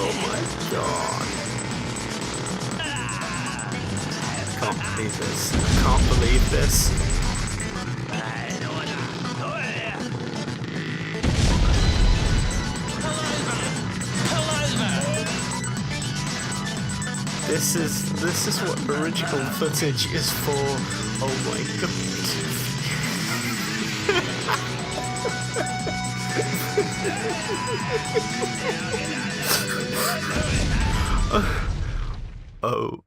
Oh my god. I can't believe this. I can't believe this. This is what original footage is for. Oh my god. Oh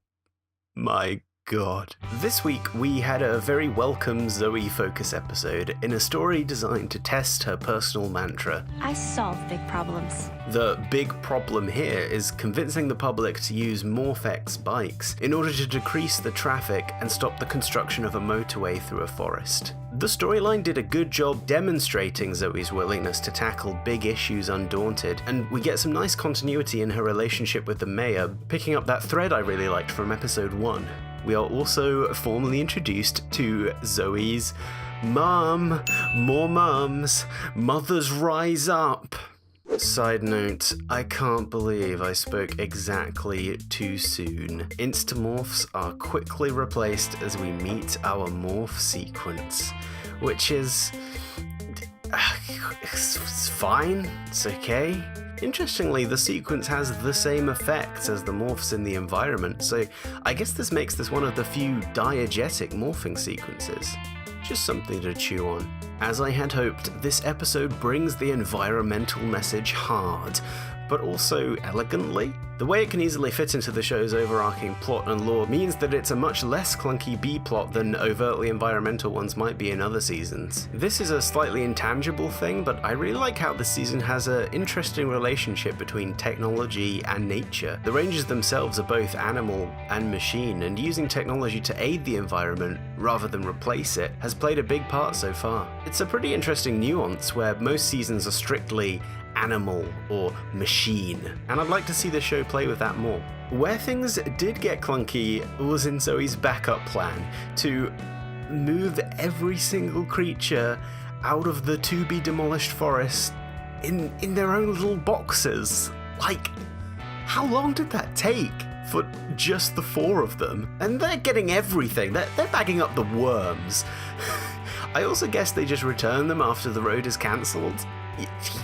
my god. This week we had a very welcome Zoe focus episode in a story designed to test her personal mantra. I solve big problems. The big problem here is convincing the public to use Morphers bikes in order to decrease the traffic and stop the construction of a motorway through a forest. The storyline did a good job demonstrating Zoe's willingness to tackle big issues undaunted, and we get some nice continuity in her relationship with the mayor, picking up that thread I really liked from episode 1. We are also formally introduced to Zoe's mum. More mums. Mothers rise up. Side note, I can't believe I spoke exactly too soon. Instamorphs are quickly replaced as we meet our morph sequence, which is... it's fine, it's okay. Interestingly, the sequence has the same effects as the morphs in the environment, so I guess this makes this one of the few diegetic morphing sequences. Just something to chew on. As I had hoped, this episode brings the environmental message hard, but also elegantly. The way it can easily fit into the show's overarching plot and lore means that it's a much less clunky B-plot than overtly environmental ones might be in other seasons. This is a slightly intangible thing, but I really like how this season has an interesting relationship between technology and nature. The Rangers themselves are both animal and machine, and using technology to aid the environment rather than replace it has played a big part so far. It's a pretty interesting nuance where most seasons are strictly animal or machine, and I'd like to see the show play with that more. Where things did get clunky was in Zoe's backup plan to move every single creature out of the to-be-demolished forest in their own little boxes. Like, how long did that take for just the 4 of them? And they're getting everything. They're bagging up the worms. I also guess they just return them after the road is cancelled.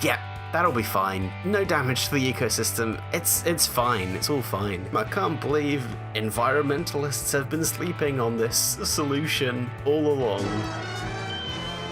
Yeah. That'll be fine. No damage to the ecosystem. It's fine. It's all fine. I can't believe environmentalists have been sleeping on this solution all along.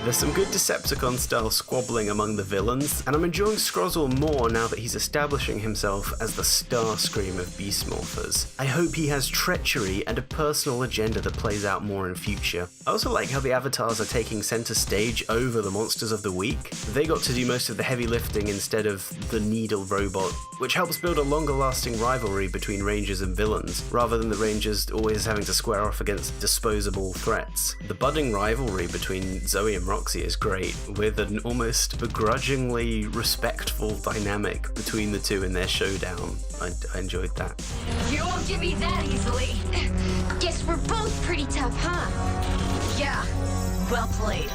There's some good Decepticon-style squabbling among the villains, and I'm enjoying Scrozzle more now that he's establishing himself as the Starscream of Beast Morphers. I hope he has treachery and a personal agenda that plays out more in future. I also like how the avatars are taking center stage over the monsters of the week. They got to do most of the heavy lifting instead of the Needle robot, which helps build a longer-lasting rivalry between Rangers and villains, rather than the Rangers always having to square off against disposable threats. The budding rivalry between Zoe and Roxy is great, with an almost begrudgingly respectful dynamic between the two in their showdown. I enjoyed that. You won't get me that easily. Guess we're both pretty tough, huh? Yeah, well played.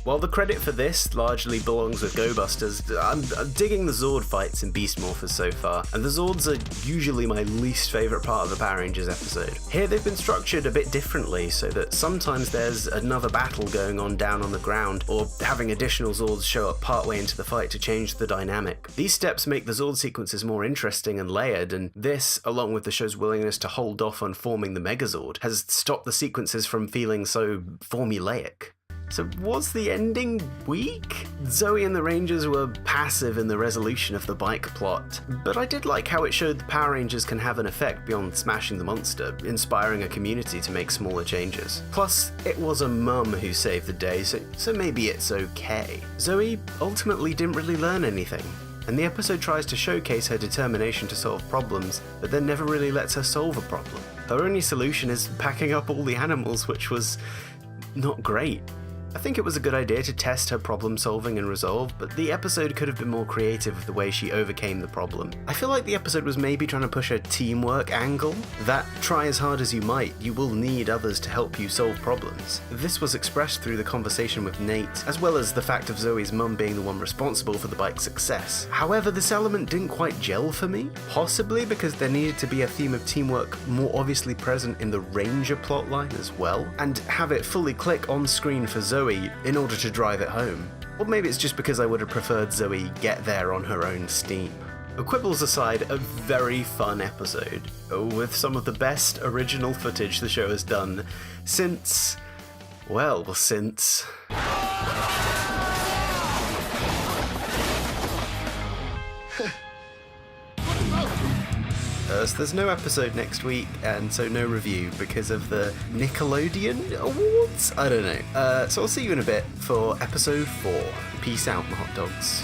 While the credit for this largely belongs with Go Busters, I'm digging the Zord fights in Beast Morphers so far, and the Zords are usually my least favourite part of the Power Rangers episode. Here they've been structured a bit differently, so that sometimes there's another battle going on down on the ground, or having additional Zords show up partway into the fight to change the dynamic. These steps make the Zord sequences more interesting and layered, and this, along with the show's willingness to hold off on forming the Megazord, has stopped the sequences from feeling so formulaic. So was the ending weak? Zoe and the Rangers were passive in the resolution of the bike plot, but I did like how it showed the Power Rangers can have an effect beyond smashing the monster, inspiring a community to make smaller changes. Plus, it was a mum who saved the day, so maybe it's okay. Zoe ultimately didn't really learn anything, and the episode tries to showcase her determination to solve problems, but then never really lets her solve a problem. Her only solution is packing up all the animals, which was not great. I think it was a good idea to test her problem solving and resolve, but the episode could have been more creative with the way she overcame the problem. I feel like the episode was maybe trying to push a teamwork angle, that try as hard as you might, you will need others to help you solve problems. This was expressed through the conversation with Nate, as well as the fact of Zoe's mum being the one responsible for the bike's success. However, this element didn't quite gel for me, possibly because there needed to be a theme of teamwork more obviously present in the Ranger plotline as well, and have it fully click on screen for Zoe in order to drive it home. Or maybe it's just because I would have preferred Zoe get there on her own steam. Quibbles aside, a very fun episode, with some of the best original footage the show has done since... So there's no episode next week, and so no review because of the Nickelodeon Awards? I don't know. So I'll see you in a bit for episode 4. Peace out, my hot dogs.